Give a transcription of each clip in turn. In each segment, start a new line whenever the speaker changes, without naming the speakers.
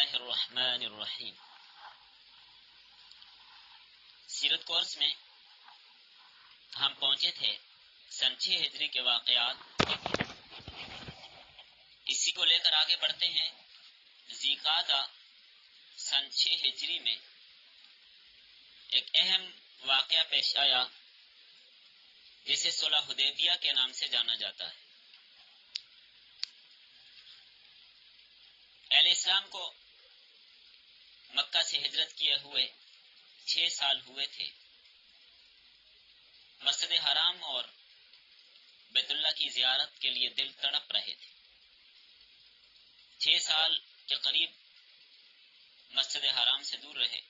اللہ الرحمن الرحیم۔ سیرت کورس میں ہم پہنچے تھے سن 6 ہجری کے واقعات، اسی کو لے کر آگے بڑھتے ہیں۔ ذی قعدہ سن 6 ہجری میں ایک اہم واقعہ پیش آیا جسے صلح حدیبیہ کے نام سے جانا جاتا ہے۔ اہل اسلام کو مکہ سے ہجرت کیے ہوئے 6 سال ہوئے تھے۔ مسجد حرام اور بیت اللہ کی زیارت کے لیے دل تڑپ رہے تھے۔ 6 سال کے قریب مسجد حرام سے دور رہے،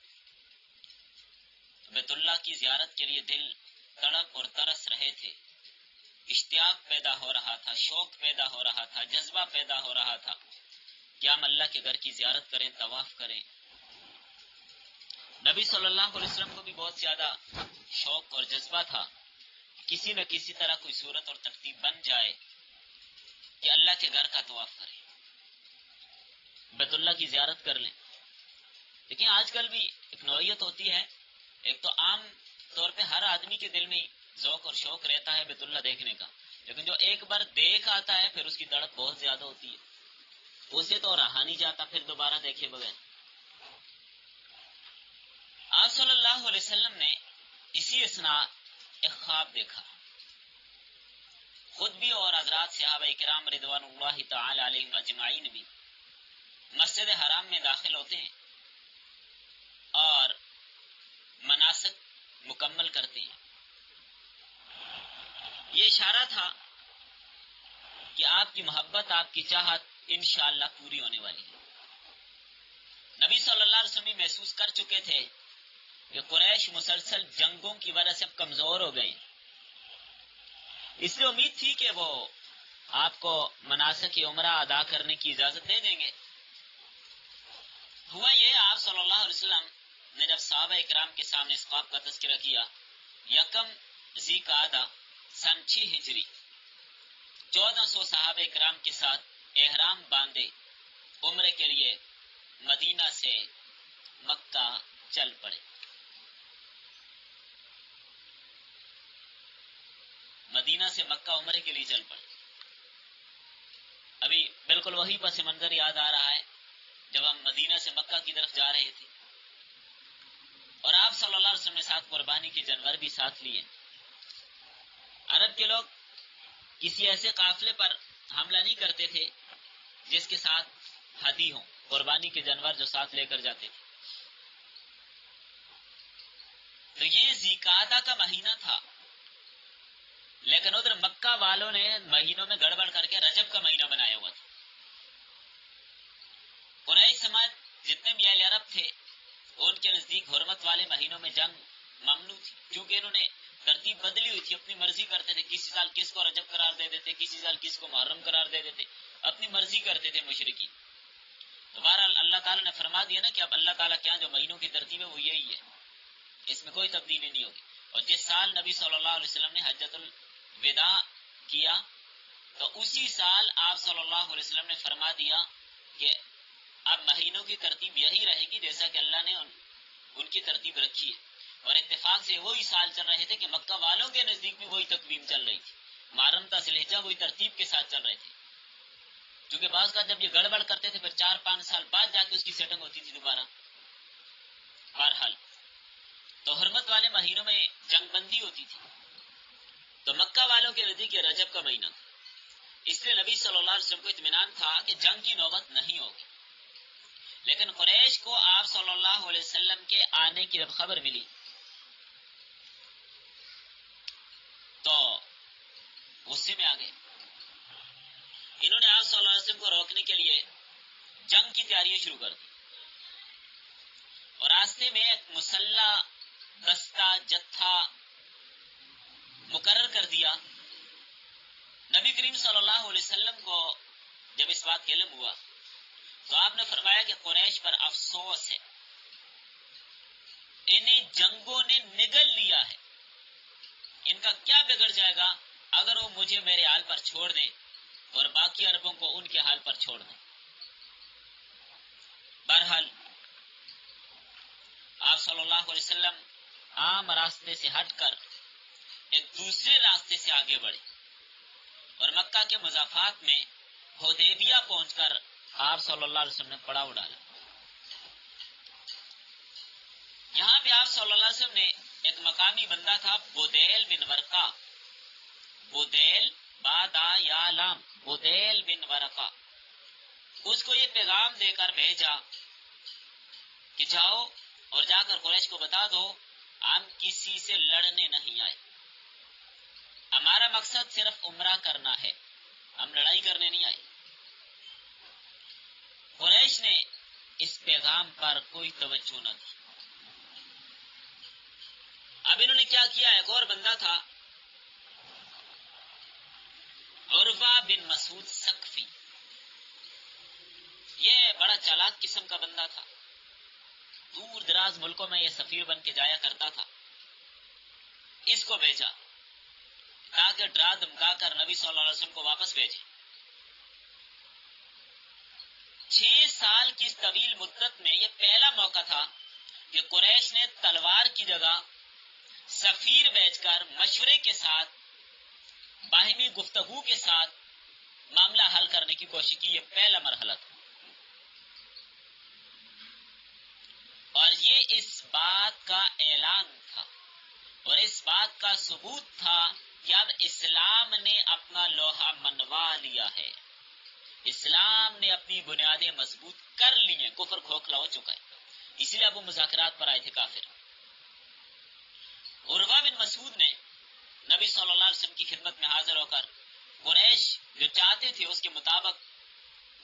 بیت اللہ کی زیارت کے لیے دل تڑپ اور ترس رہے تھے۔ اشتیاق پیدا ہو رہا تھا، شوق پیدا ہو رہا تھا، جذبہ پیدا ہو رہا تھا کہ ہم اللہ کے گھر کی زیارت کریں، طواف کریں۔ نبی صلی اللہ علیہ وسلم کو بھی بہت زیادہ شوق اور جذبہ تھا، کسی نہ کسی طرح کوئی صورت اور ترتیب بن جائے کہ اللہ کے گھر کا طواف کریں، بیت اللہ کی زیارت کر لیں۔ لیکن آج کل بھی ایک نوعیت ہوتی ہے، ایک تو عام طور پہ ہر آدمی کے دل میں ذوق اور شوق رہتا ہے بیت اللہ دیکھنے کا، لیکن جو ایک بار دیکھ آتا ہے پھر اس کی تڑپ بہت زیادہ ہوتی ہے، اسے تو رہا نہیں جاتا پھر دوبارہ دیکھے بغیر۔ آپ صلی اللہ علیہ وسلم نے اسی اثناء ایک خواب دیکھا۔ خود بھی اور حضرات صحابہ کرام رضوان اللہ تعالی علیہم اجمعین بھی مسجد حرام میں داخل ہوتے ہیں اور مناسک مکمل کرتے ہیں۔ یہ اشارہ تھا کہ آپ کی محبت، آپ کی چاہت انشاءاللہ پوری ہونے والی ہے۔ نبی صلی اللہ علیہ وسلم محسوس کر چکے تھے کہ قریش مسلسل جنگوں کی وجہ سے اب کمزور ہو گئے، اس لیے امید تھی کہ وہ آپ کو مناسک عمرہ ادا کرنے کی اجازت دے دیں گے۔ ہوا یہ، آپ صلی اللہ علیہ وسلم نے جب صحابہ اکرام کے سامنے اس خواب کا تذکرہ کیا، یکم ذی قعدہ سن 6 ہجری 1400 صحابہ اکرام کے ساتھ احرام باندھے عمرے کے لیے مدینہ سے مکہ چل پڑے۔ مدینہ سے مکہ عمرے کے لیے چل پڑے۔ ابھی بالکل وہی پس منظر یاد آ رہا ہے جب ہم مدینہ سے مکہ کی طرف جا رہے تھے، اور آپ صلی اللہ علیہ وسلم نے ساتھ قربانی کے جانور بھی ساتھ لیے۔ عرب کے لوگ کسی ایسے قافلے پر حملہ نہیں کرتے تھے جس کے ساتھ ہدی ہوں، قربانی کے جانور جو ساتھ لے کر جاتے تھے۔ تو یہ ذی قعدہ کا مہینہ تھا، لیکن ادھر مکہ والوں نے مہینوں میں گڑبڑ کر کے رجب کا مہینہ بنایا ہوا تھا۔ قریش سماج جتنے بھی اہل عرب تھے ان کے نزدیک حرمت والے مہینوں میں جنگ ممنوع تھی، کیونکہ انہوں نے ترتیب بدلی ہوئی تھی، اپنی مرضی کرتے تھے، کسی سال کس کو رجب قرار دے دیتے، کسی سال کس کو محرم قرار دے دیتے، اپنی مرضی کرتے تھے مشرکین۔ تو بہرحال اللہ تعالیٰ نے فرما دیا نا کہ اب اللہ تعالیٰ کے یہاں جو مہینوں کی ترتیب ہے وہ یہی ہے، اس میں کوئی تبدیلی نہیں ہوگی۔ اور جس سال نبی صلی اللہ علیہ وسلم نے حجۃ الوداع کیا تو اسی سال آپ صلی اللہ علیہ وسلم نے فرما دیا کہ اب مہینوں کی ترتیب یہی رہے گی جیسا کہ اللہ نے ان کی ترتیب رکھی ہے۔ اور اتفاق سے وہی سال چل رہے تھے کہ مکہ والوں کے نزدیک بھی وہی تقویم چل رہی تھی، محرم تا ذی الحجہ وہی ترتیب کے ساتھ چل رہے تھے، کیونکہ بعض کا جب یہ گڑبڑ کرتے تھے پھر 4-5 سال بعد جا کے اس کی سیٹنگ ہوتی تھی دوبارہ۔ بہرحال تو حرمت والے مہینوں میں جنگ بندی ہوتی تھی، تو مکہ والوں کے نزدیک یہ رجب کا مہینہ تھا، اس لیے نبی صلی اللہ علیہ وسلم کو اطمینان تھا کہ جنگ کی نوبت نہیں ہوگی۔ لیکن قریش کو آپ صلی اللہ علیہ وسلم کے آنے کی جب خبر ملی تو غصے میں آ گئے۔ انہوں نے آپ صلی اللہ علیہ وسلم کو روکنے کے لیے جنگ کی تیاریاں شروع کر دی، اور راستے میں ایک مسلح دستہ جتھا مقرر کر دیا۔ نبی کریم صلی اللہ علیہ وسلم کو جب اس بات کا علم ہوا تو آپ نے فرمایا کہ قریش پر افسوس ہے، انہیں جنگوں نے نگل لیا ہے، ان کا کیا بگڑ جائے گا اگر وہ مجھے میرے حال پر چھوڑ دیں اور باقی عربوں کو ان کے حال پر چھوڑ دیں۔ بہرحال علیہ وسلم عام راستے سے ہٹ کر ایک دوسرے راستے سے آگے بڑھے اور مکہ کے مضافات میں حدیبیہ پہنچ کر آپ صلی اللہ علیہ وسلم نے پڑاؤ ڈالا. یہاں بھی آپ صلی اللہ علیہ وسلم نے ایک مقامی بندہ تھا بدیل بن ورقہ، بدیل بادا یا لام، بدیل بن ورقہ، اس کو یہ پیغام دے کر بھیجا کہ جاؤ اور جا کر قریش کو بتا دو ہم کسی سے لڑنے نہیں آئے، ہمارا مقصد صرف عمرہ کرنا ہے، ہم لڑائی کرنے نہیں آئے. قریش نے اس پیغام پر کوئی توجہ نہ دی. اب انہوں نے کیا کیا؟ ایک اور بندہ تھا عروہ بن مسعود ثقفی، یہ بڑا چالاک قسم کا بندہ تھا، دور دراز ملکوں میں یہ سفیر بن کے جایا کرتا تھا. اس کو بھیجا تاکہ ڈرا دھمکا کر نبی صلی اللہ علیہ وسلم کو واپس بھیجے. 6 سال کی اس طویل مدت میں یہ پہلا موقع تھا کہ قریش نے تلوار کی جگہ سفیر بھیج کر مشورے کے ساتھ، باہمی گفتگو کے ساتھ معاملہ حل کرنے کی کوشش کی. یہ پہلا مرحلہ تھا اور یہ اس بات کا اعلان تھا اور اس بات کا ثبوت تھا کہ اب اسلام نے اپنا لوہا منوا لیا ہے، اسلام نے اپنی بنیادیں مضبوط کر لی ہیں، کفر کھوکھلا ہو چکا ہے. اسی لیے اب وہ مذاکرات پر آئے تھے کافر. عروہ بن مسعود نے نبی صلی اللہ علیہ وسلم کی خدمت میں حاضر ہو کر قریش جو چاہتے تھے اس کے مطابق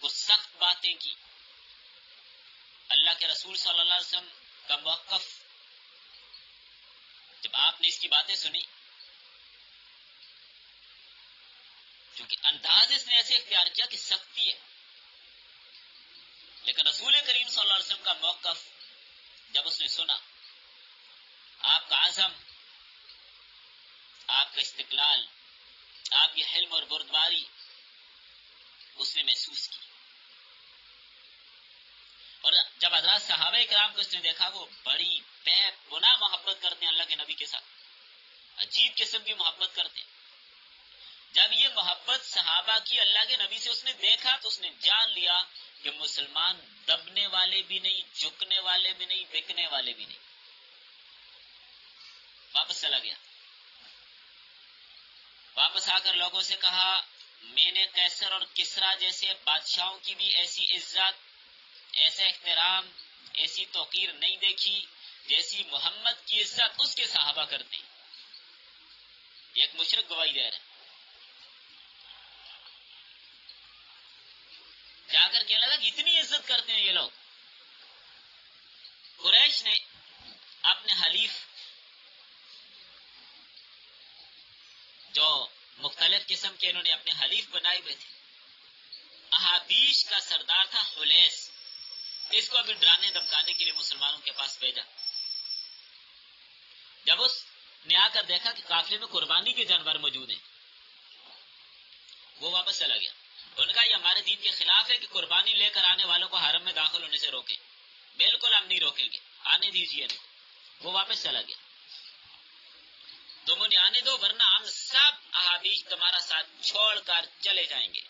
وہ سخت باتیں کی. اللہ کے رسول صلی اللہ علیہ وسلم کا موقف جب آپ نے اس کی باتیں سنی، کیونکہ انداز اس نے ایسے اختیار کیا کہ سختی ہے، لیکن رسول کریم صلی اللہ علیہ وسلم کا موقف جب اس نے سنا، آپ کا عزم، آپ کا استقلال، آپ کی حلم اور بردباری اس نے محسوس کی. اور جب حضرات صحابہ کرام کو اس نے دیکھا، وہ بڑی بے گناہ محبت کرتے ہیں اللہ کے نبی کے ساتھ، عجیب قسم کی محبت کرتے ہیں. جب یہ محبت صحابہ کی اللہ کے نبی سے اس نے دیکھا تو اس نے جان لیا کہ مسلمان دبنے والے بھی نہیں، جھکنے والے بھی نہیں، بکنے والے بھی نہیں. واپس چلا گیا، واپس آ کر لوگوں سے کہا میں نے قیصر اور کسریٰ جیسے بادشاہوں کی بھی ایسی عزت، ایسا احترام، ایسی توقیر نہیں دیکھی جیسی محمد کی عزت اس کے صحابہ کرتے ہیں. ایک مشرک گواہی دے رہے ہیں. جا کر کہنے لگا کہ اتنی عزت کرتے ہیں یہ لوگ. قریش نے اپنے حلیف جو مختلف قسم کے انہوں نے اپنے حلیف بنائے ہوئے تھے، احابیش کا سردار تھا حلیس، اس کو ابھی ڈرانے دمکانے کے لیے مسلمانوں کے پاس بھیجا. جب اس نے آ کر دیکھا کہ قافلے میں قربانی کے جانور موجود ہیں، وہ واپس چلا گیا. ان کا یہ ہمارے دین کے خلاف ہے کہ قربانی لے کر آنے والوں کو حرم میں داخل ہونے سے روکیں، بالکل ہم نہیں روکیں گے، آنے دیجیے. وہ واپس چلا گیا. تم انہیں آنے دو ورنہ ہم سب احابیش تمہارا ساتھ چھوڑ کر چلے جائیں گے.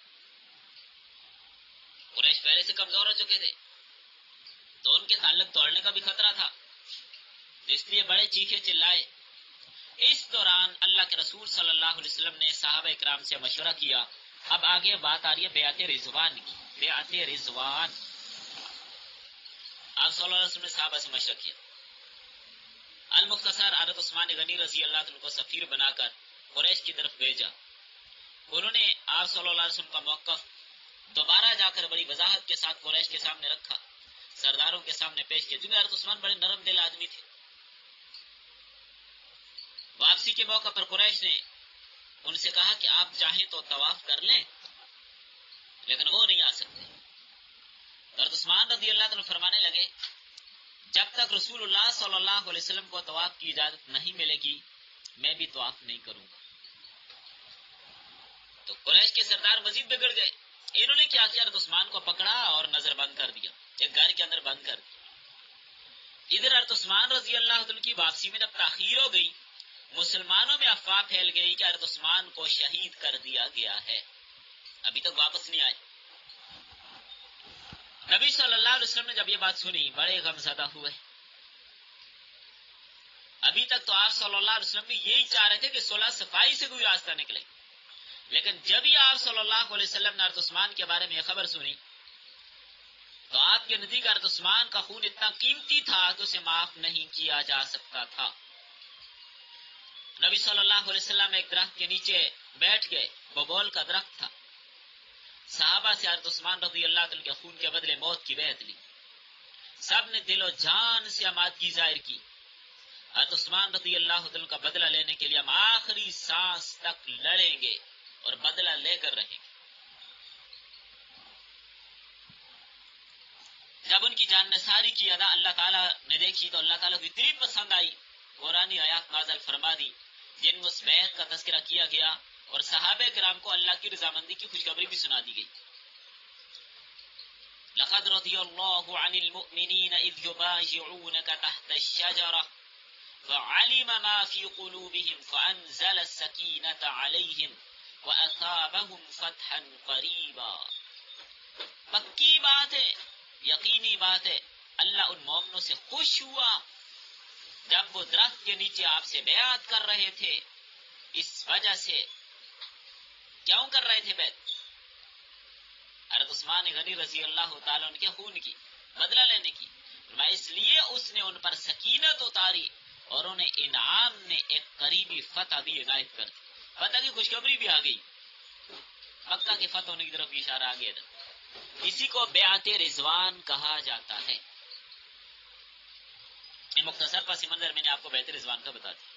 قریش پہلے سے کمزور ہو چکے تھے تو ان کے تعلق توڑنے کا بھی خطرہ تھا، اس لیے بڑے چیخے چلائے. اس دوران اللہ کے رسول صلی اللہ علیہ وسلم نے صحابہ اکرام سے مشورہ کیا. اب آگے بات آ رہی ہے بیعت رضوان کی. بیعت رضوان، آپ صلی اللہ علیہ وسلم نے صحابہ سے مشورہ کیا. المختصر حضرت عثمان غنی رضی اللہ عنہ کو سفیر بنا کر قریش کی طرف بھیجا. انہوں نے آپ صلی اللہ علیہ وسلم کا موقف دوبارہ جا کر بڑی وضاحت کے ساتھ قریش کے سامنے رکھا، سرداروں کے سامنے پیش کیا. کیونکہ حضرت عثمان بڑے نرم دل آدمی تھے. واپسی کے موقع پر قریش نے ان سے کہا کہ آپ چاہیں تو طواف کر لیں، لیکن وہ نہیں آ سکتے. حضرت عثمان رضی اللہ عنہ فرمانے لگے جب تک رسول اللہ صلی اللہ علیہ وسلم کو طواف کی اجازت نہیں ملے گی میں بھی طواف نہیں کروں گا. تو قریش کے سردار مزید بگڑ گئے. انہوں نے کیا کیا؟ حضرت عثمان کو پکڑا اور نظر بند کر دیا، ایک گھر کے اندر بند کر دیا. ادھر حضرت عثمان رضی اللہ عنہ کی واپسی میں جب تاخیر ہو گئی، مسلمانوں میں افواہ پھیل گئی کہ حضرت عثمان کو شہید کر دیا گیا ہے، ابھی تک واپس نہیں آئے۔ نبی صلی اللہ علیہ وسلم نے جب یہ بات سنی بڑے غمزدہ ہوئے۔ ابھی تک تو آپ صلی اللہ علیہ وسلم بھی یہی چاہ رہے تھے کہ صلح صفائی سے کوئی راستہ نکلے، لیکن جب ہی آپ صلی اللہ علیہ وسلم نے حضرت عثمان کے بارے میں یہ خبر سنی تو آپ کے نزدیک حضرت عثمان کا خون اتنا قیمتی تھا کہ اسے معاف نہیں کیا جا سکتا تھا۔ نبی صلی اللہ علیہ وسلم ایک درخت کے نیچے بیٹھ گئے، ببول کا درخت تھا۔ صحابہ سے حضرت عثمان رضی اللہ عنہ کے خون کے بدلے موت کی بیعت لی۔ سب نے دل و جان سے آمادگی ظاہر کی، حضرت عثمان رضی اللہ عنہ کا بدلہ لینے کے لیے ہم آخری سانس تک لڑیں گے اور بدلہ لے کر رہیں گے۔ جب ان کی جان نثاری کی ادا اللہ تعالیٰ نے دیکھی تو اللہ تعالیٰ کو اتنی پسند آئی، قرآنی آیات نازل فرما دی جن میں اس بیعت کا تذکرہ کیا گیا اور صحابہ کرام کو اللہ کی رضامندی کی خوشخبری بھی سنا دی گئی۔ لقد رضی اللہ عن المؤمنین اذ یبایعونک تحت الشجرہ فعلم ما في قلوبهم فانزل السکینة علیہم واثابهم فتحا قریبا۔ پکی بات ہے، یقینی بات ہے، اللہ ان مومنوں سے خوش ہوا جب وہ درخت کے نیچے آپ سے بیعت کر رہے تھے۔ اس وجہ سے کیوں کر رہے تھے بیعت؟ حضرت عثمان غنی رضی اللہ تعالیٰ ان کے خون کی بدلہ لینے کی، اس لیے اس نے ان پر سکینت اتاری اور انہیں انعام نے ایک قریبی فتح بھی عنایت کر دی۔ فتح کی خوشخبری بھی آ گئی، مکہ کے فتح ہونے کی طرف اشارہ آ گیا تھا۔ اسی کو بیعت رضوان کہا جاتا ہے۔ یہ مختصر پس منظر میں نے آپ کو بیعت رضوان کا بتا دیا۔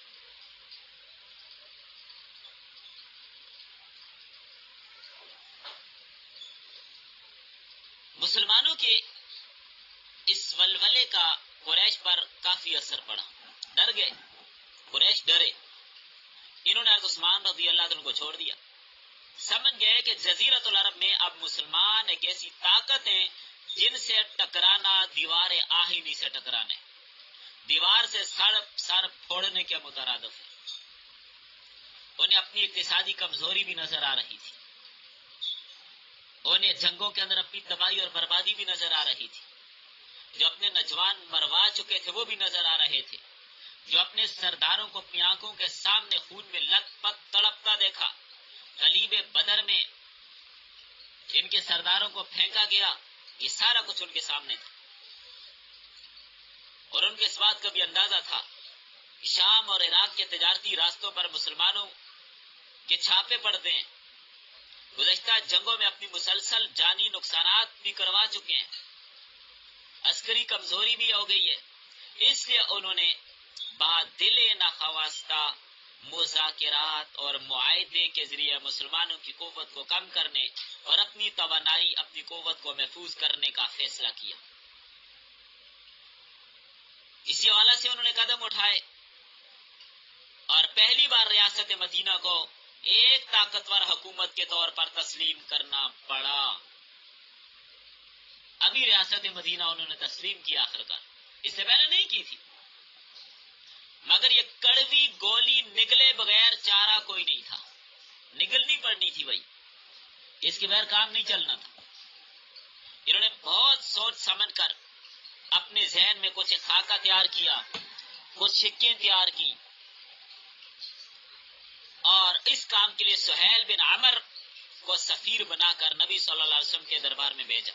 مسلمانوں کے اس ولولے کا قریش پر کافی اثر پڑا، ڈر گئے، قریش ڈرے، انہوں نے حضرت عثمان رضی اللہ عنہ کو چھوڑ دیا۔ سمجھ گئے کہ جزیرۃ العرب میں اب مسلمان ایک ایسی طاقت ہیں جن سے ٹکرانا دیوار آہنی سے ٹکرانا ہے، دیوار سے سر پھوڑنے کے مترادف ہے۔ انہیں اپنی اقتصادی کمزوری بھی نظر آ رہی تھی، انہیں جنگوں کے اندر اپنی تباہی اور بربادی بھی نظر آ رہی تھی، جو اپنے نوجوان مروا چکے تھے وہ بھی نظر آ رہے تھے، جو اپنے سرداروں کو اپنی آنکھوں کے سامنے خون میں لت پت تڑپتا دیکھا، غلیب بدر میں جن کے سرداروں کو پھینکا گیا، یہ سارا کچھ ان کے سامنے تھا، اور ان کے اس بات کا بھی اندازہ تھا کہ شام اور عراق کے تجارتی راستوں پر مسلمانوں کے چھاپے پڑتے ہیں، گزشتہ جنگوں میں اپنی مسلسل جانی نقصانات بھی کروا چکے ہیں، عسکری کمزوری بھی ہو گئی ہے، اس لیے انہوں نے بادل ناخواستہ مذاکرات اور معاہدے کے ذریعے مسلمانوں کی قوت کو کم کرنے اور اپنی توانائی، اپنی قوت کو محفوظ کرنے کا فیصلہ کیا۔ اسی حوالے سے انہوں نے قدم اٹھائے اور پہلی بار ریاست مدینہ کو ایک طاقتور حکومت کے طور پر تسلیم کرنا پڑا۔ ابھی ریاست مدینہ انہوں نے تسلیم کی آخرکار، اس سے پہلے نہیں کی تھی، مگر یہ کڑوی گولی نگلے بغیر چارہ کوئی نہیں تھا، نگلنی پڑنی تھی بھائی، اس کے بغیر کام نہیں چلنا تھا۔ انہوں نے بہت سوچ سمجھ کر اپنے ذہن میں کچھ خاکہ تیار کیا، کچھ سکیں تیار کی، اور اس کام کے لیے سہیل بن عمر کو سفیر بنا کر نبی صلی اللہ علیہ وسلم کے دربار میں بھیجا۔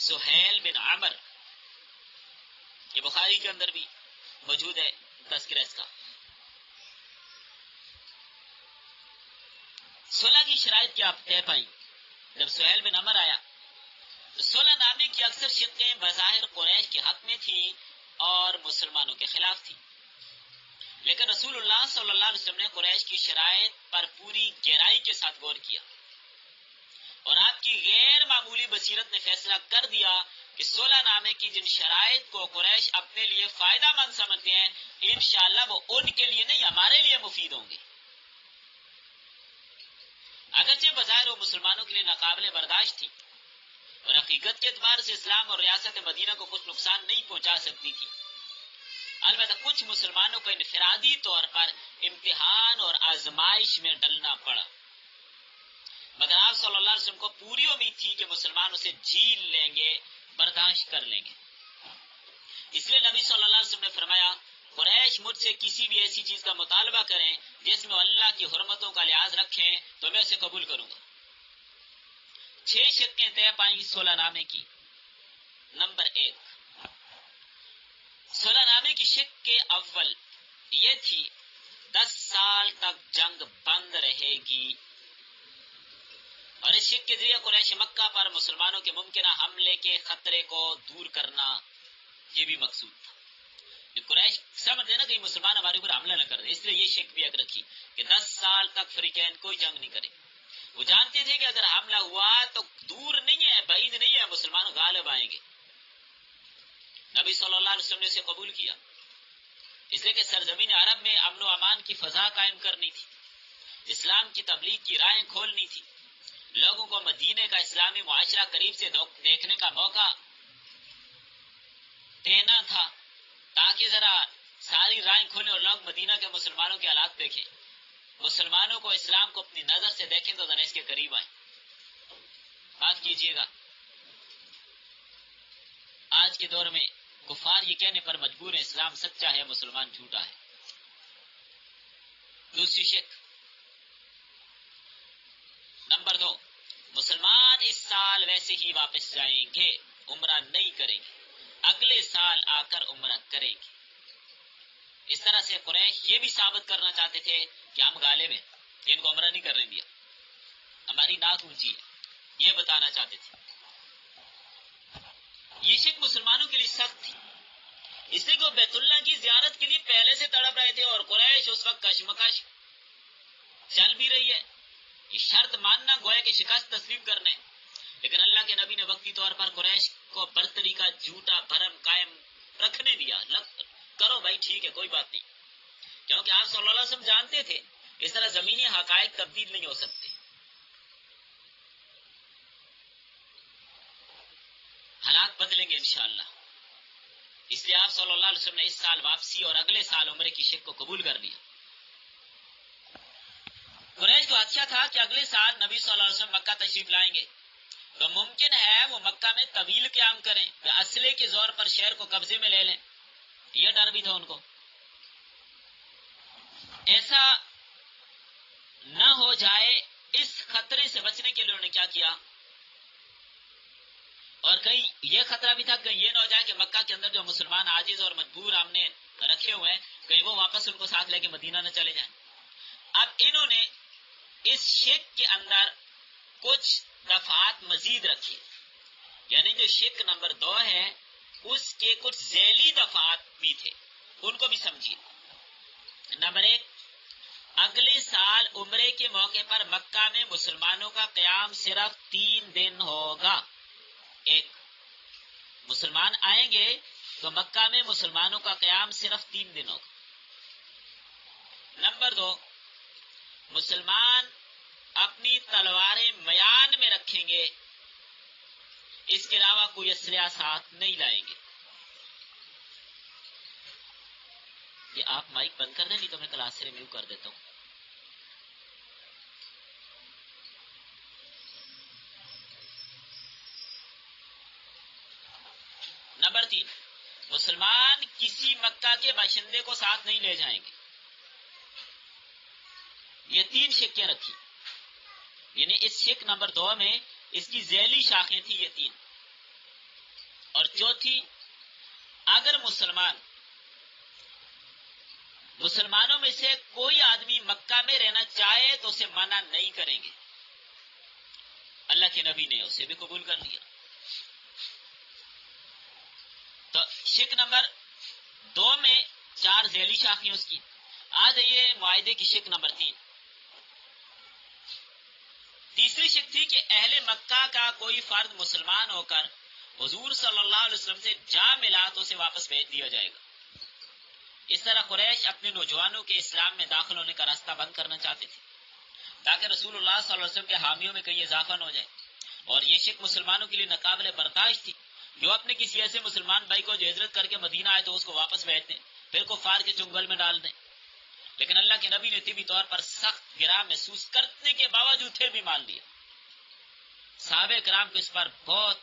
سہیل بن عمر، یہ بخاری کے اندر بھی موجود ہے تذکرہ اس کا۔ صلح کی شرائط کیا طے پائیں؟ جب سہیل بن عمر آیا تو صلح نامے کی اکثر شقیں بظاہر قریش کے حق میں تھی اور مسلمانوں کے خلاف تھی، لیکن رسول اللہ صلی اللہ علیہ وسلم نے قریش کی شرائط پر پوری گہرائی کے ساتھ غور کیا اور آپ کی غیر معمولی بصیرت نے فیصلہ کر دیا کہ صلح نامے کی جن شرائط کو قریش اپنے لیے فائدہ مند سمجھتے ہیں، انشاءاللہ وہ ان کے لیے نہیں ہمارے لیے مفید ہوں گے۔ اگرچہ بظاہر وہ مسلمانوں کے لیے ناقابل برداشت تھی اور حقیقت کے اعتبار سے اسلام اور ریاست مدینہ کو کچھ نقصان نہیں پہنچا سکتی تھی، البتہ کچھ مسلمانوں کو انفرادی طور پر امتحان اور آزمائش میں ڈلنا پڑا، مگر آپ صلی اللہ علیہ وسلم کو پوری امید تھی کہ مسلمان اسے جھیل لیں گے، برداشت کر لیں گے۔ اس لیے نبی صلی اللہ علیہ وسلم نے فرمایا، قریش مجھ سے کسی بھی ایسی چیز کا مطالبہ کریں جس میں اللہ کی حرمتوں کا لحاظ رکھیں تو میں اسے قبول کروں گا۔ 6 شقیں طے پائیں صلح نامے کی۔ نمبر 1، صلح نامے کی شق کے اول یہ تھی 10 سال تک جنگ بند رہے گی، اور اس شق کے ذریعے قریش مکہ پر مسلمانوں کے ممکنہ حملے کے خطرے کو دور کرنا یہ بھی مقصود تھا۔ قریش سمجھتے نا کہ مسلمان ہمارے اوپر حملہ نہ کر دے، اس لیے یہ شک بھی ایک رکھی کہ 10 سال تک فریقین کوئی جنگ نہیں کرے۔ وہ جانتے تھے کہ اگر حملہ ہوا تو دور نہیں ہے، بعید نہیں ہے، مسلمان غالب آئیں گے۔ نبی صلی اللہ علیہ وسلم نے اسے قبول کیا، اس لیے کہ سرزمین عرب میں امن و امان کی فضا قائم کرنی تھی، اسلام کی تبلیغ کی راہیں کھولنی تھی، لوگوں کو مدینے کا اسلامی معاشرہ قریب سے دیکھنے کا موقع دینا تھا، تاکہ ذرا ساری راہیں کھولیں اور لوگ مدینہ کے مسلمانوں کے حالات دیکھیں، مسلمانوں کو اسلام کو اپنی نظر سے دیکھیں تو ذرا اس کے قریب آئیں۔ بات کیجیے گا، آج کے دور میں کفار یہ کہنے پر مجبور ہے اسلام سچا ہے، مسلمان جھوٹا ہے۔ دوسری شک، نمبر 2، مسلمان اس سال ویسے ہی واپس جائیں گے، عمرہ نہیں کریں گے، اگلے سال آ کر عمرہ کریں گے۔ اس طرح سے قریش یہ بھی ثابت کرنا چاہتے تھے کہ ہم غالب ہیں، ان کو عمرہ نہیں کرنے دیا، ہماری ناک اونچی ہے، یہ بتانا چاہتے تھے۔ یہ شک مسلمانوں کے لیے سخت تھی، اس لیے کہ وہ بیت اللہ کی زیارت کے لیے پہلے سے تڑپ رہے تھے، اور قریش اس وقت کشمکش چل بھی رہی ہے۔ یہ شرط ماننا گویا کہ شکست تسلیم کرنا ہے، لیکن اللہ کے نبی نے وقتی طور پر قریش کو برتری کا جھوٹا بھرم قائم رکھنے دیا، کرو بھائی ٹھیک ہے کوئی بات نہیں، کیونکہ آپ صلی اللہ علیہ وسلم جانتے تھے اس طرح زمینی حقائق تبدیل نہیں ہو سکتے، حالات بدلیں گے انشاءاللہ۔ اس لیے آپ صلی اللہ علیہ وسلم نے اس سال واپسی اور اگلے سال عمرے کی شک کو قبول کر لیا۔ قریش کو خدشہ تھا کہ اگلے سال نبی صلی اللہ علیہ وسلم مکہ تشریف لائیں گے تو ممکن ہے وہ مکہ میں طویل قیام کریں یا اسلحے کے زور پر شہر کو قبضے میں لے لیں، یہ ڈر بھی تھا ان کو۔ ایسا نہ ہو جائے، اس خطرے سے بچنے کے لیے انہوں نے کیا کیا، اور کہیں یہ خطرہ بھی تھا کہ یہ نہ ہو جائے کہ مکہ کے اندر جو مسلمان عاجز اور مجبور ہم نے رکھے ہوئے ہیں کہیں وہ واپس ان کو ساتھ لے کے مدینہ نہ چلے جائیں۔ اب انہوں نے اس شک کے اندر کچھ دفعات مزید رکھی، یعنی جو شک نمبر 2 ہے اس کے کچھ ذیلی دفعات بھی تھے، ان کو بھی سمجھیے۔ نمبر 1، اگلے سال عمرے کے موقع پر مکہ میں مسلمانوں کا قیام صرف 3 دن ہوگا۔ 1، مسلمان آئیں گے تو مکہ میں مسلمانوں کا قیام صرف 3 دن ہوگا۔ نمبر 2، مسلمان اپنی تلواریں میان میں رکھیں گے، اس کے علاوہ کوئی اسلحہ ساتھ نہیں لائیں گے۔ یہ آپ مائک بند کر دیں، نہیں تو میں کلاس سے ریویو کر دیتا ہوں۔ نمبر 3، مسلمان کسی مکہ کے باشندے کو ساتھ نہیں لے جائیں گے۔ یہ 3 شکیں رکھی، یعنی اس شک نمبر 2 میں اس کی ذیلی شاخیں تھی یہ 3۔ اور چوتھی، اگر مسلمانوں میں سے کوئی آدمی مکہ میں رہنا چاہے تو اسے منع نہیں کریں گے۔ اللہ کے نبی نے اسے بھی قبول کر لیا۔ تو شک نمبر 2 میں 4 ذیلی شاخیں اس کی۔ آ جائیے معاہدے کی شک نمبر 3۔ تیسری شک تھی کہ اہل مکہ کا کوئی فرد مسلمان ہو کر حضور صلی اللہ علیہ وسلم سے جا ملا تو اسے واپس بھیج دیا جائے گا۔ اس طرح قریش اپنے نوجوانوں کے اسلام میں داخل ہونے کا راستہ بند کرنا چاہتے تھے تاکہ رسول اللہ صلی اللہ علیہ وسلم کے حامیوں میں کہیں اضافہ نہ ہو جائے، اور یہ شک مسلمانوں کے لیے ناقابل برداشت تھی۔ جو اپنے کسی ایسے مسلمان بھائی کو جو ہجرت کر کے مدینہ آئے تو اس کو واپس بھیج دیں، پھر کفار کے چنگل میں ڈال دیں. لیکن اللہ کے نبی نے طبی طور پر سخت گراں محسوس کرنے کے باوجود پھر بھی مان لیا. صحابہ کرام کو اس پر بہت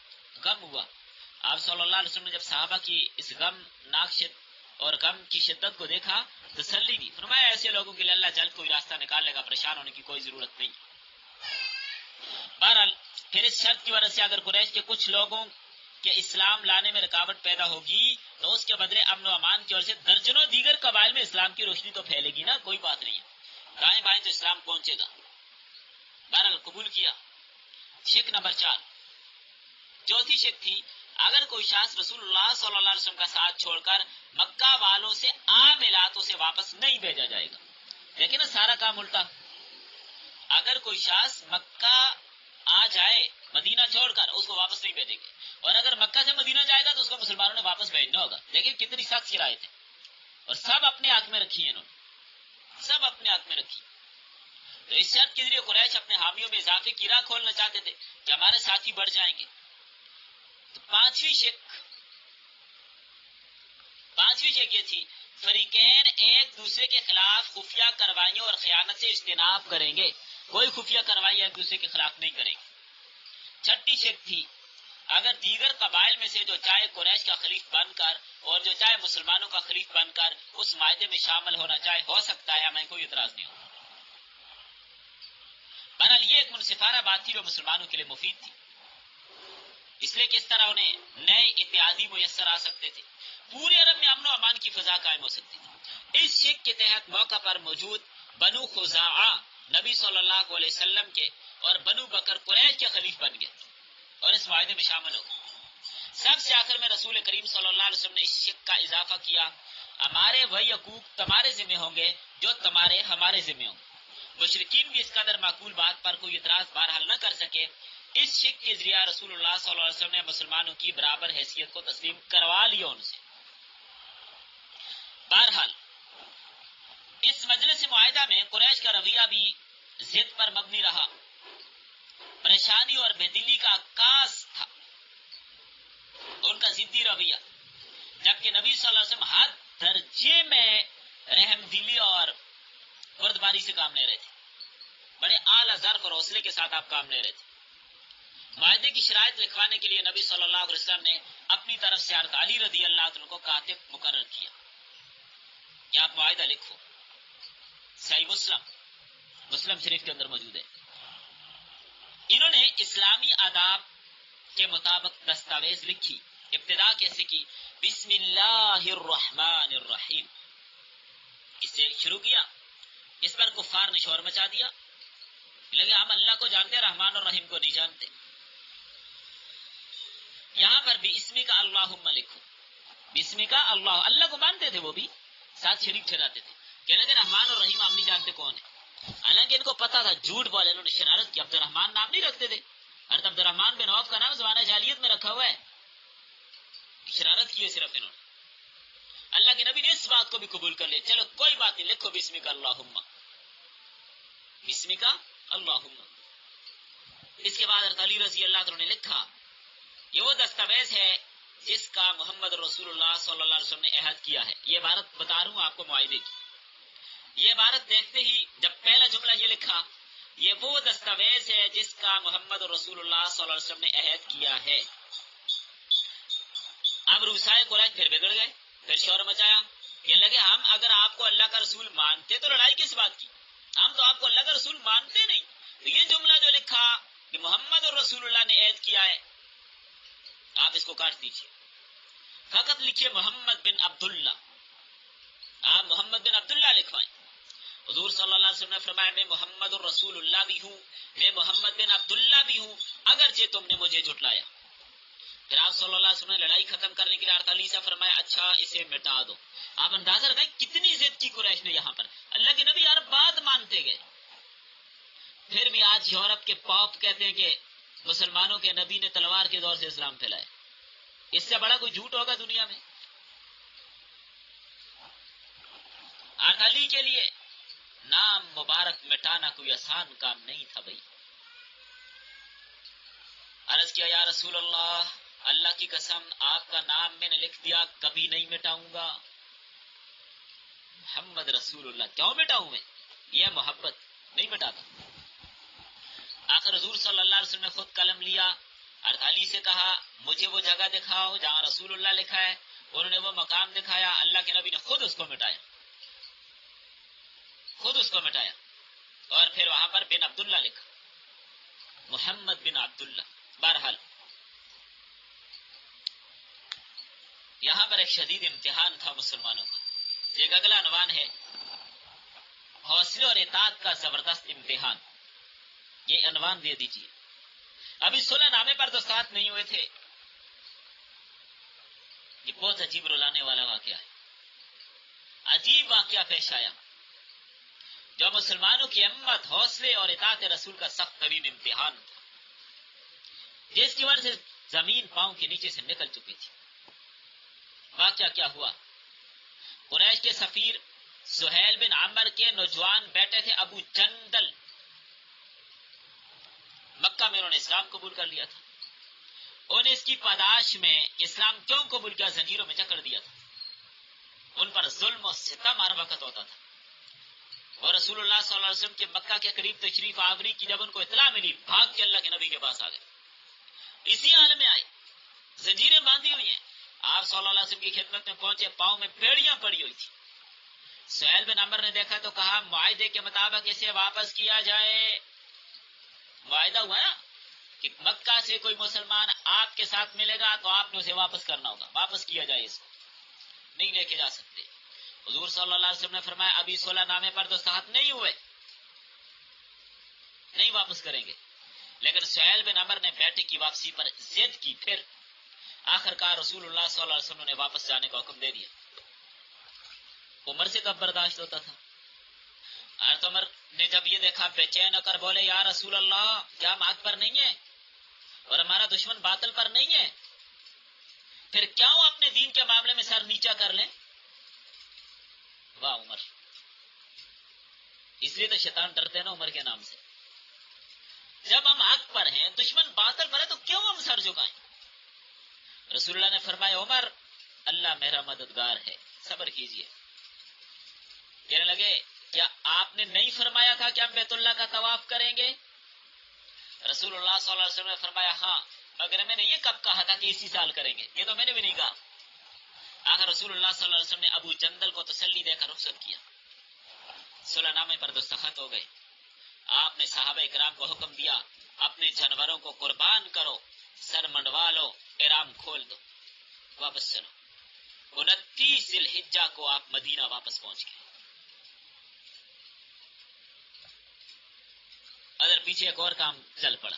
غم ہوا. آپ صلی اللہ علیہ وسلم نے جب صحابہ کی اس غم اور غم کی شدت کو دیکھا، تسلی دی. فرمایا ایسے لوگوں کے لیے اللہ جلد کوئی راستہ نکال لے گا، پریشان ہونے کی کوئی ضرورت نہیں. بہرحال پھر اس شرط کی وجہ سے اگر قریش کے کچھ لوگوں کے اسلام لانے میں رکاوٹ پیدا ہوگی تو اس کے بدلے امن و امان کی وجہ سے درجنوں دیگر قبائل میں اسلام کی روشنی تو پھیلے گی نا، کوئی بات نہیں ہے، دائیں بائیں تو اسلام پہنچے گا. بہرحال قبول کیا. شک نمبر 4، چوتھی شک تھی اگر کوئی شخص رسول اللہ صلی اللہ علیہ وسلم کا ساتھ چھوڑ کر مکہ والوں سے عام علاقوں سے واپس نہیں بھیجا جائے گا. لیکن سارا کام الٹا، اگر کوئی شخص مکہ آ جائے مدینہ چھوڑ کر اس کو واپس نہیں بھیجیں گے، اور اگر مکہ سے مدینہ جائے گا تو اس کو مسلمانوں نے واپس بھیجنا ہوگا. لیکن کتنی سخت شرائط ہے، اور سب اپنے ہاتھ میں رکھی ہیں، انہوں نے سب اپنے ہاتھ میں رکھی. تو اس شرط کے ذریعے قریش اپنے حامیوں میں اضافے کی راہ کھولنا چاہتے تھے کہ ہمارے ساتھی بڑھ جائیں گے. تو پانچویں شک یہ تھی فریقین ایک دوسرے کے خلاف خفیہ کارروائیوں اور خیانت سے اجتناب کریں گے، کوئی خفیہ کارروائی ایک دوسرے کے خلاف نہیں کریں گے. چھٹی شک تھی اگر دیگر قبائل میں سے جو چاہے قریش کا خلیف بن کر اور جو چاہے مسلمانوں کا خلیف بن کر اس معاہدے میں شامل ہونا چاہے، ہو سکتا ہے، ہمیں کوئی اعتراض نہیں ہوگا. بہرحال یہ ایک منصفانہ بات تھی جو مسلمانوں کے لیے مفید تھی، اس لیے کہ اس طرح انہیں نئے اتحادی میسر آ سکتے تھے، پورے عرب میں امن و امان کی فضا قائم ہو سکتی تھی. اس شک کے تحت موقع پر موجود بنو خزاعہ نبی صلی اللہ علیہ وسلم کے اور بنو بکر قریش کے خلیف بن گئے اور اس معاہدے میں شامل ہو گئے. سب سے آخر میں رسول کریم صلی اللہ علیہ وسلم نے اس شک کا اضافہ کیا، ہمارے وہی حقوق تمہارے ذمہ ہوں گے جو تمہارے ہمارے ذمہ ہوں گے. مشرکین بھی اس قدر معقول بات پر کوئی اعتراض بہرحال نہ کر سکے. اس شک کے ذریعہ رسول اللہ صلی اللہ علیہ وسلم نے مسلمانوں کی برابر حیثیت کو تسلیم کروا لیا ان سے. بہرحال اس مجلس معاہدہ میں قریش کا رویہ بھی ضد پر مبنی رہا، پریشانی اور بے دلی کا عکاس تھا ان کا ضدی رویہ، جبکہ نبی صلی اللہ علیہ وسلم ہر درجے میں رحم دلی اور بردباری سے کام لے رہے تھے. بڑے اعلیٰ ظرف اور حوصلے کے ساتھ آپ کام لے رہے تھے. معاہدے کی شرائط لکھوانے کے لیے نبی صلی اللہ علیہ وسلم نے اپنی طرف سے حضرت علی رضی اللہ عنہ کو کاتب مقرر کیا کہ آپ معاہدہ لکھو. صحیح مسلم شریف کے اندر موجود ہے. انہوں نے اسلامی آداب کے مطابق دستاویز لکھی. ابتدا کیسے کی؟ بسم اللہ الرحمن الرحیم، اس سے شروع کیا. اس پر کفار نے شور مچا دیا، لگے ہم اللہ کو جانتے، رحمان اور رحیم کو نہیں جانتے. یہاں پر بھی اسمی کا اللہم لکھو. بسمی کا اللہ کو مانتے تھے، وہ بھی ساتھ شریک ٹھہراتے تھے کہ لگے رحمان اور رحیم ہم نہیں جانتے کون ہے. حالانکہ ان کو پتا تھا، جھوٹ بولے، انہوں نے شرارت کی. عبد الرحمان نام نہیں رکھتے تھے، حضرت عبد الرحمان بن عوف کا نام زمانہ جاہلیت میں رکھا ہوا ہے. شرارت کی ہے صرف انہوں نے. اللہ کے نبی نے اس بات کو بھی قبول کر لیا، چلو کوئی بات نہیں، لکھو بسمی کا اللہم. بسمی کا اللہم. اس کے بعد حضرت علی رضی اللہ عنہ نے لکھا، یہ وہ دستاویز ہے جس کا محمد رسول اللہ صلی اللہ علیہ وسلم نے عہد کیا ہے. یہ عبارت بتا رہا ہوں آپ کو معاہدے کی. یہ عبارت دیکھتے ہی جب پہلا جملہ یہ لکھا، یہ وہ دستاویز ہے جس کا محمد رسول اللہ صلی اللہ علیہ وسلم نے عہد کیا ہے. اب روسائے قریش پھر بگڑ گئے، پھر شور مچایا. یہ لگے ہم اگر آپ کو اللہ کا رسول مانتے تو لڑائی کس بات کی، ہم تو آپ کو اللہ کا رسول مانتے نہیں. تو یہ جملہ جو لکھا کہ محمد رسول اللہ نے عہد کیا ہے، آپ اس کو کاٹ دیجیے، فقط لکھیے محمد بن عبداللہ. آپ محمد بن عبداللہ لکھوائیں. حضور صلی اللہ علیہ وسلم نے فرمایا، میں محمد الرسول اللہ بھی ہوں، میں محمد بن عبداللہ بھی ہوں، اگرچہ تم نے مجھے جھٹلایا. پھر آپ صلی اللہ علیہ وسلم نے لڑائی ختم کرنے کے لیے حضرت علی سے فرمایا، اچھا اسے مٹا دو. آپ اندازہ لگائیں کتنی ضد کی قریش نے یہاں پر. اللہ کے نبی ہر بات مانتے گئے. پھر بھی آج یورپ کے پاپ کہتے ہیں کہ مسلمانوں کے نبی نے تلوار کے دور سے اسلام پھیلایا. اس سے بڑا کوئی جھوٹ ہوگا دنیا میں؟ حضرت علی کے لیے نام مبارک مٹانا کوئی آسان کام نہیں تھا بھائی. عرض کیا، یا رسول اللہ اللہ کی قسم آپ کا نام میں نے لکھ دیا، کبھی نہیں مٹاؤں گا، محمد رسول اللہ، کیوں مٹاؤں میں؟ یہ محبت، نہیں مٹاتا۔ آخر حضور صلی اللہ علیہ وسلم نے خود قلم لیا اور علی سے کہا مجھے وہ جگہ دکھاؤ جہاں رسول اللہ لکھا ہے۔ انہوں نے وہ مقام دکھایا، اللہ کے نبی نے خود اس کو مٹایا، خود اس کو مٹایا، اور پھر وہاں پر بن عبداللہ لکھا، محمد بن عبداللہ۔ بہرحال یہاں پر ایک شدید امتحان تھا مسلمانوں کا۔ ایک اگلا عنوان ہے حوصلے اور اطاعت کا زبردست امتحان، یہ عنوان دے دیجیے۔ ابھی صلح نامے پر تو ساتھ نہیں ہوئے تھے، یہ بہت عجیب رلانے والا واقعہ ہے، عجیب واقعہ پیش آیا جو مسلمانوں کی ہمت، حوصلے اور اطاعت رسول کا سخت ترین امتحان تھا، جس کی وجہ سے زمین پاؤں کے نیچے سے نکل چکی تھی۔ واقعہ کیا ہوا؟ قریش کے سفیر سہیل بن عمر کے نوجوان بیٹے تھے ابو جندل، مکہ میں انہوں نے اسلام قبول کر لیا تھا۔ انہیں اس کی پاداش میں اسلام کیوں قبول کیا؟ زنجیروں میں جکڑ دیا تھا، ان پر ظلم و ستم ہر وقت ہوتا تھا۔ وہ رسول اللہ صلی اللہ علیہ وسلم کے مکہ کے قریب تشریف آوری کی جب ان کو اطلاع ملی، بھاگ کے اللہ کے نبی کے پاس آ گئے، اسی حال میں آئے، زنجیریں باندھی ہوئی ہیں، آپ صلی اللہ علیہ وسلم کی خدمت میں پہنچے، پاؤں میں بیڑیاں پڑی ہوئی تھی۔ سہیل بن عمر نے دیکھا تو کہا معاہدے کے مطابق اسے واپس کیا جائے۔ معاہدہ ہوا نا کہ مکہ سے کوئی مسلمان آپ کے ساتھ ملے گا تو آپ نے اسے واپس کرنا ہوگا، واپس کیا جائے، اس کو نہیں لے کے جا سکتے۔ حضور صلی اللہ علیہ وسلم نے فرمایا ابھی صلح نامے پر تو ساتھ نہیں ہوئے، نہیں واپس کریں گے۔ لیکن سہیل بن عمر نے بیٹے کی واپسی پر ضد کی، پھر آخر کار رسول اللہ صلی اللہ علیہ وسلم نے واپس جانے کا حکم دے دیا۔ عمر سے کب برداشت ہوتا تھا؟ حضرت عمر نے جب یہ دیکھا بے چین ہو کر بولے یا رسول اللہ، کیا ہم حق پر نہیں ہیں اور ہمارا دشمن باطل پر نہیں ہے؟ پھر کیوں اپنے دین کے معاملے میں سر نیچا کر لیں؟ واہ عمر، اس لیے تو شیطان ڈرتے ہیں نا عمر کے نام سے۔ جب ہم حق پر ہیں، دشمن باطل پر ہے، تو کیوں ہم سر جھکائیں؟ رسول اللہ نے فرمایا عمر، اللہ میرا مددگار ہے، صبر کیجیے۔ کہنے لگے کیا آپ نے نہیں فرمایا تھا کہ ہم بیت اللہ کا طواف کریں گے؟ رسول اللہ صلی اللہ علیہ وسلم نے فرمایا ہاں، مگر میں نے یہ کب کہا تھا کہ اسی سال کریں گے؟ یہ تو میں نے بھی نہیں کہا۔ آخر رسول اللہ صلی اللہ علیہ وسلم نے ابو جندل کو تسلی دے کر رخصت کیا، صلح نامے پر دستخط ہو گئے۔ آپ نے صحابہ اکرام کو حکم دیا اپنے جانوروں کو قربان کرو، سر منڈوا لو، احرام کھول دو، واپس چلو۔ 29 ذی الحجہ کو آپ مدینہ واپس پہنچ گئے۔ ادھر پیچھے ایک اور کام چل پڑا،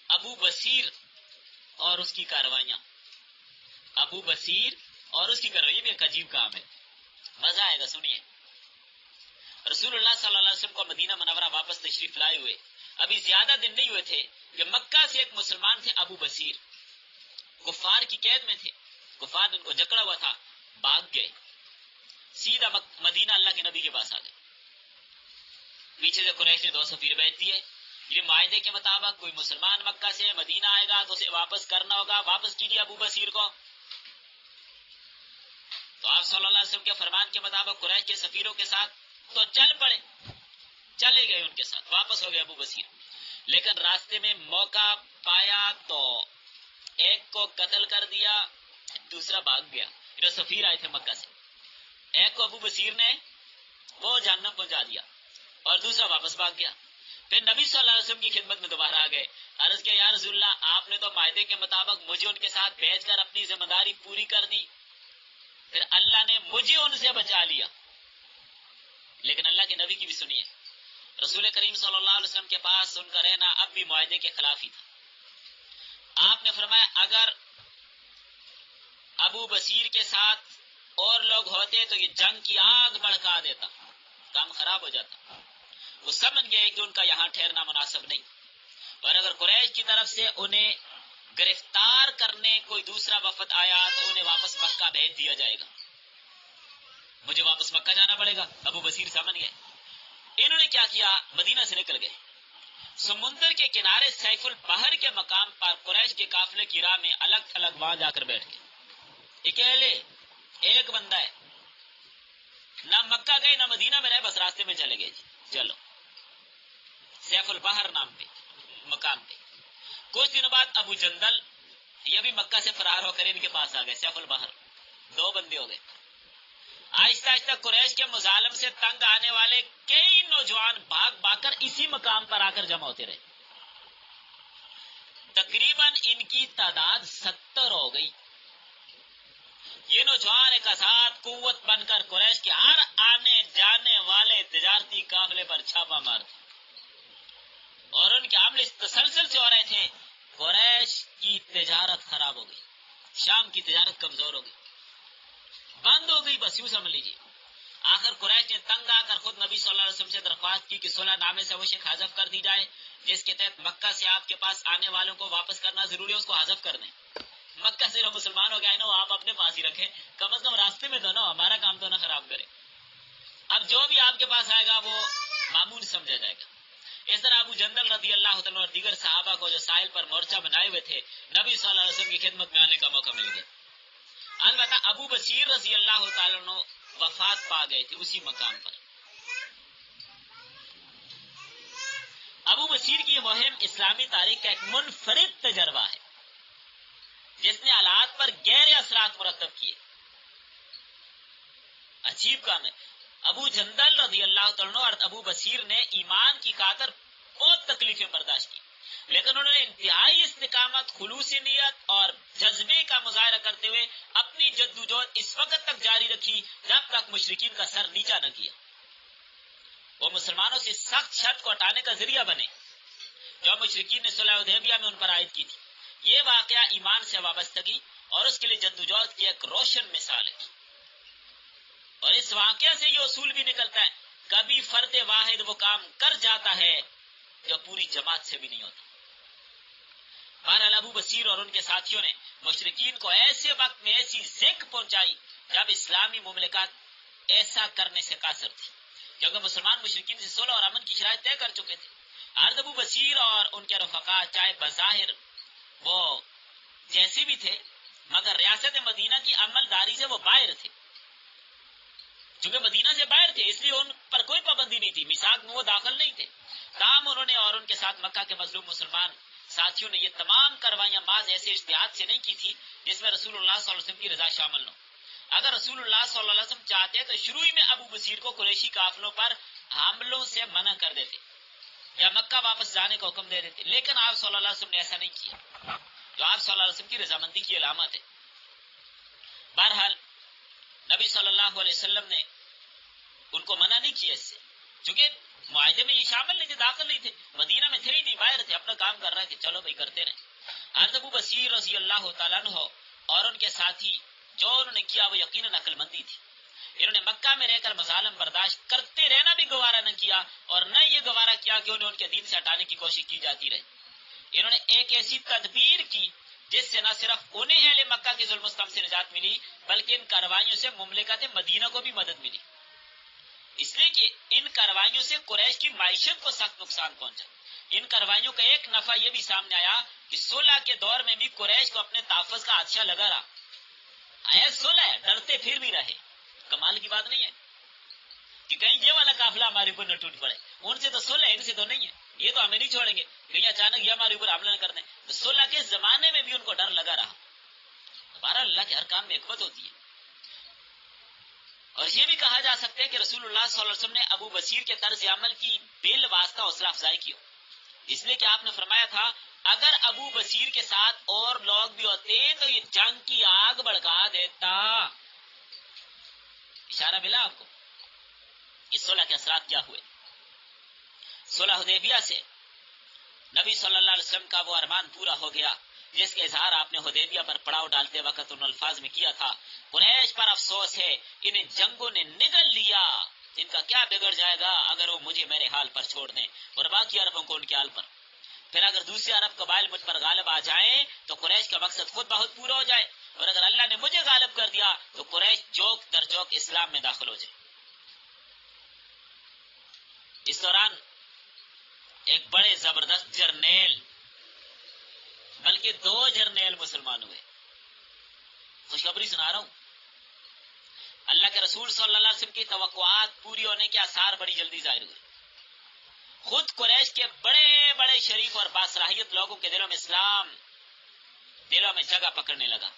ابو بصیر اور اس کی کاروائیاں۔ ابو بصیر اور اس کی کاروائیاں بھی ایک عجیب کام ہے، مزہ آئے گا، سنیے۔ رسول اللہ صلی اللہ علیہ وسلم کو مدینہ منورہ واپس تشریف لائے ہوئے ابھی زیادہ دن نہیں ہوئے تھے کہ مکہ سے ایک مسلمان تھے ابو بصیر، کفار کی قید میں تھے، کفار نے ان کو جکڑا ہوا تھا، بھاگ گئے، سیدھا مدینہ اللہ کے نبی کے پاس آ گئے۔ پیچھے سے قریش نے 2 سفیر بھیج دیے، یہ معاہدے کے مطابق کوئی مسلمان مکہ سے مدینہ آئے گا تو اسے واپس کرنا ہوگا، واپس کیجیے ابو بصیر کو۔ تو آپ صلی اللہ علیہ وسلم کے فرمان کے مطابق قریش کے سفیروں کے ساتھ تو چل پڑے، چلے گئے ان کے ساتھ، واپس ہو گئے ابو بصیر۔ لیکن راستے میں موقع پایا تو ایک کو قتل کر دیا، دوسرا بھاگ گیا، جو سفیر آئے تھے مکہ سے۔ ایک کو ابو بصیر نے وہ جہنم پہنچا دیا اور دوسرا واپس بھاگ گیا۔ پھر نبی صلی اللہ علیہ وسلم کی خدمت میں دوبارہ آ گئے، عرض کیا یا رسول اللہ، آپ نے تو معاہدے کے مطابق مجھے ان کے ساتھ بھیج کر اپنی ذمہ داری پوری کر دی، پھر اللہ نے مجھے ان سے بچا لیا۔ لیکن اللہ کے نبی کی بھی سنیے، رسول کریم صلی اللہ علیہ وسلم کے پاس ان کا رہنا اب بھی معاہدے کے خلاف ہی تھا۔ آپ نے فرمایا اگر ابو بصیر کے ساتھ اور لوگ ہوتے تو یہ جنگ کی آگ بھڑکا دیتا، کام خراب ہو جاتا۔ وہ سمجھ گئے کہ ان کا یہاں ٹھہرنا مناسب نہیں، اور اگر قریش کی طرف سے انہیں گرفتار کرنے کوئی دوسرا وفد آیا تو انہیں واپس مکہ بھیج دیا جائے گا، مجھے واپس مکہ جانا پڑے گا۔ ابو بصیر سمجھ گئے، انہوں نے کیا کیا، مدینہ سے نکل گئے، سمندر کے کنارے سیف البحر کے مقام پر قریش کے قافلے کی راہ میں الگ تھلگ وہاں جا کر بیٹھ گئے. اکیلے ایک بندہ ہے، نہ مکہ گئے نہ مدینہ میں رہے، بس راستے میں چلے گئے. جی چلو سیف البحر نام پہ مقام پہ. کچھ دنوں بعد ابو جندل یہ بھی مکہ سے فرار ہو کر ان کے پاس آ گئے. سیف البحر 2 بندے ہو گئے. آہستہ آہستہ قریش کے مظالم سے تنگ آنے والے کئی نوجوان بھاگ بھاگ کر اسی مقام پر آ کر جمع ہوتے رہے. تقریباً ان کی تعداد 70 ہو گئی. یہ نوجوان ایک آزاد قوت بن کر قریش کے ہر آنے جانے والے تجارتی قافلے پر چھاپا مارتے اور ان کے حملے تسلسل سے ہو رہے تھے. قریش کی تجارت خراب ہو گئی، شام کی تجارت کمزور ہو گئی، بند ہو گئی. بس یوں سمجھ لیجیے. آخر قریش نے تنگ آ کر خود نبی صلی اللہ علیہ وسلم سے درخواست کی کہ صلح نامے سے وہ شک حذف کر دی جائے جس کے تحت مکہ سے آپ کے پاس آنے والوں کو واپس کرنا ضروری ہے، اس کو حذف کر دیں. مکہ سے جو مسلمان ہو گئے نا وہ آپ اپنے پاس ہی رکھیں، کم از کم راستے میں تو نا ہمارا کام تو نہ خراب کرے. اب جو بھی آپ کے پاس آئے گا وہ معمول سمجھا جائے گا. اس طرح ابو جندل رضی اللہ عنہ اور دیگر صحابہ کو جو ساحل پر مورچہ بنائے ہوئے تھے نبی صلی اللہ علیہ وسلم کی خدمت میں آنے کا موقع مل گیا. البتہ ابو بصیر رضی اللہ تعالیٰ عنہ وفات پا گئے تھے اسی مقام پر. ابو بصیر کی یہ مہم اسلامی تاریخ کا ایک منفرد تجربہ ہے جس نے حالات پر گہرے اثرات مرتب کیے. عجیب کام ہے. ابو جندل رضی اللہ تعالیٰ عنہ اور ابو بصیر نے ایمان کی خاطر بہت تکلیفیں برداشت کی، لیکن انہوں نے انتہائی استقامت، خلوص نیت اور جذبے کا مظاہرہ کرتے ہوئے اپنی جدوجہد اس وقت تک جاری رکھی جب تک مشرکین کا سر نیچا نہ کیا. وہ مسلمانوں سے سخت شرط کو ہٹانے کا ذریعہ بنے جو مشرکین نے صلح حدیبیہ میں ان پر عائد کی تھی. یہ واقعہ ایمان سے وابستگی اور اس کے لیے جدوجہد کی ایک روشن مثال ہے. اور اس واقعہ سے یہ اصول بھی نکلتا ہے، کبھی فرد واحد وہ کام کر جاتا ہے جو پوری جماعت سے بھی نہیں ہوتا. بہرحال ابو بصیر اور ان کے ساتھیوں نے مشرکین کو ایسے وقت میں ایسی زنک پہنچائی جب اسلامی مملکت ایسا کرنے سے قاصر تھی، کیونکہ مسلمان مشرکین سے صلح اور امن کی شرائط طے کر چکے تھے. حضرت ابو بصیر اور ان کے رفقا چاہے بظاہر وہ جیسے بھی تھے مگر ریاست مدینہ کی عمل داری سے وہ باہر تھے. چونکہ مدینہ سے باہر تھے اس لیے ان پر کوئی پابندی نہیں تھی، میثاق میں وہ داخل نہیں تھے. تاہم انہوں نے اور ان کے ساتھ مکہ کے مظلوم مسلمان ساتھیوں نے یہ تمام کاروائیاں بعض ایسے اجتہاد سے نہیں کی تھی جس میں رسول اللہ صلی اللہ علیہ وسلم کی رضا شامل نہ ہو. اگر رسول اللہ صلی اللہ علیہ وسلم چاہتے تو شروع ہی میں ابو بصیر کو قریشی قافلوں پر حملوں سے منع کر دیتے یا مکہ واپس جانے کا حکم دے دیتے، لیکن آپ صلی اللہ علیہ وسلم نے ایسا نہیں کیا، جو آپ صلی اللہ علیہ وسلم کی رضامندی کی علامت ہے. بہرحال نبی صلی اللہ علیہ وسلم نے ان کو منع نہیں کیا اس سے، چونکہ معاہدے میں یہ شامل نہیں تھے، داخل نہیں تھے، مدینہ میں تھے ہی نہیں، باہر تھے، اپنا کام کر رہے تھے، چلو بھائی کرتے رہے. حضرت ابو بصیر رضی اللہ تعالیٰ عنہ اور ان کے ساتھی جو انہوں نے کیا وہ یقیناً عقل مندی تھی. انہوں نے مکہ میں رہ کر مظالم برداشت کرتے رہنا بھی گوارا نہ کیا اور نہ یہ گوارا کیا کہ انہیں ان کے دین سے ہٹانے کی کوشش کی جاتی رہی. انہوں نے ایک ایسی تدبیر کی جس سے نہ صرف انہیں اہل مکہ کے ظلم و ستم سے نجات ملی بلکہ ان کاروائیوں سے مملکت مدینہ کو بھی مدد ملی، اس لیے کہ ان کاروائیوں سے قریش کی معیشت کو سخت نقصان پہنچا. ان کاروائیوں کا ایک نفع یہ بھی سامنے آیا کہ صلح کے دور میں بھی قریش کو اپنے تحفظ کا خدشہ لگا رہا. صلح ہے، ڈرتے پھر بھی رہے. کمال کی بات نہیں ہے کہ کہیں یہ والا قافلہ ہمارے اوپر نہ ٹوٹ پڑے. ان سے تو صلح ہے، ان سے تو نہیں ہے، یہ تو ہمیں نہیں چھوڑیں گے، کہیں اچانک یہ ہمارے اوپر حملہ نہ کر دیں. تو صلح کے زمانے میں بھی ان کو ڈر لگا رہا. ہمارا اللہ کے ہر کام میں حکمت ہوتی ہے. اور یہ بھی کہا جا سکتا ہے کہ رسول اللہ صلی اللہ علیہ وسلم نے ابو بصیر کے طرز عمل کی بال واسطہ حوصلہ افزائی کی ہو، اس لیے کہ آپ نے فرمایا تھا اگر ابو بصیر کے ساتھ اور لوگ بھی ہوتے تو یہ جنگ کی آگ بھڑکا دیتا. اشارہ ملا آپ کو. اس صلح کے اثرات کیا ہوئے؟ صلح حدیبیہ سے نبی صلی اللہ علیہ وسلم کا وہ ارمان پورا ہو گیا جس کا اظہار آپ نے حدیبیہ پر پڑاؤ ڈالتے وقت ان الفاظ میں کیا تھا. قریش پر افسوس ہے، انہیں جنگوں نے نگل لیا، ان کا کیا بگڑ جائے گا اگر وہ مجھے میرے حال پر چھوڑ دیں اور باقی عربوں کو ان کے حال پر. پھر اگر دوسرے عرب قبائل مجھ پر غالب آ جائیں تو قریش کا مقصد خود بہت پورا ہو جائے، اور اگر اللہ نے مجھے غالب کر دیا تو قریش جوک در جوک اسلام میں داخل ہو جائے. اس دوران ایک بڑے زبردست جرنیل، بلکہ 2 جرنیل مسلمان ہوئے. خوشخبری سنا رہا ہوں. اللہ کے رسول صلی اللہ علیہ وسلم کی توقعات پوری ہونے کے آثار بڑی جلدی ظاہر ہوئے. خود قریش کے بڑے بڑے شریف اور باصلاحیت لوگوں کے دلوں میں اسلام دلوں میں جگہ پکڑنے لگا.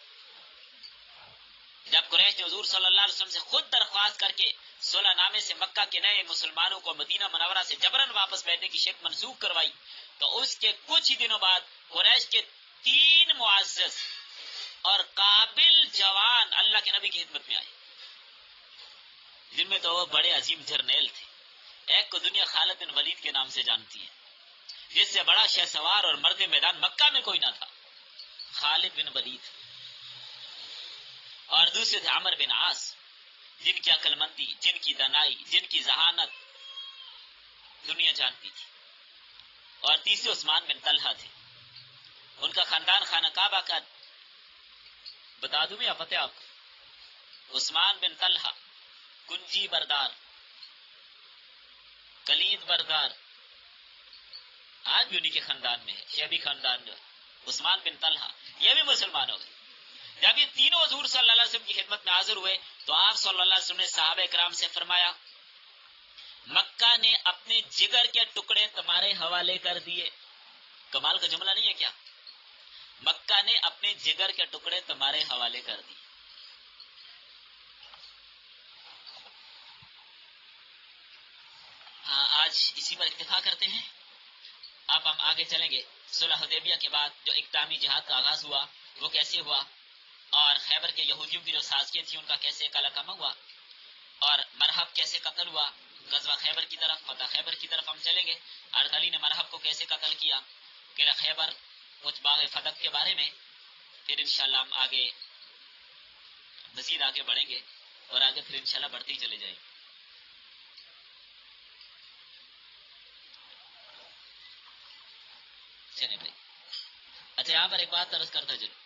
جب قریش نے حضور صلی اللہ علیہ وسلم سے خود درخواست کر کے صلح نامے سے مکہ کے نئے مسلمانوں کو مدینہ منورہ سے جبرن واپس بھیجنے کی شرط منسوخ کروائی، تو اس کے کچھ ہی دنوں بعد قریش کے 3 معزز اور قابل جوان اللہ کے نبی کی خدمت میں آئے، جن میں تو وہ بڑے عظیم جرنیل تھے. ایک کو دنیا خالد بن ولید کے نام سے جانتی ہے، جس سے بڑا شہ سوار اور مرد میدان مکہ میں کوئی نہ تھا، خالد بن ولید. اور دوسرے تھے عمر بن عاص، جن کی عقل مندی، جن کی دانائی، جن کی ذہانت دنیا جانتی تھی. اور تیسرے عثمان بن طلحہ تھے. ان کا خاندان خانہ کعبہ کا بتا دوں یا فتح آپ کو؟ عثمان بن طلحہ کنجی بردار، کلید بردار، آج بھی انہی کے خاندان میں ہے، شیبی خاندان جو ہے. عثمان بن طلحہ یہ بھی مسلمان ہو گئے. جب یہ تینوں حضور صلی اللہ علیہ وسلم کی خدمت میں حاضر ہوئے تو آپ صلی اللہ علیہ وسلم نے صحابہ کرام سے فرمایا، مکہ نے اپنے جگر کے ٹکڑے تمہارے حوالے کر دیے. کمال کا جملہ نہیں ہے کیا؟ مکہ نے اپنے جگر کے ٹکڑے تمہارے حوالے کر دیے. آج اسی پر اکتفا کرتے ہیں. اب ہم آگے چلیں گے. صلح حدیبیہ کے بعد جو اقدامی جہاد کا آغاز ہوا وہ کیسے ہوا، اور خیبر کے یہودیوں کی جو سازشیں تھیں ان کا کیسے کالا کما ہوا، اور مرحب کیسے قتل ہوا. غزوہ خیبر کی طرف، فتح خیبر کی طرف ہم چلیں گے. حضرت علی نے مرحب کو کیسے قتل کیا، قلعہ خیبر، کچھ باغ فتح کے بارے میں. پھر انشاءاللہ ہم آگے مزید آگے بڑھیں گے اور آگے پھر انشاءاللہ بڑھتے ہی چلے جائیں گے. چلیں بھائی. اچھا یہاں پر ایک بات عرض کرتا چلوں.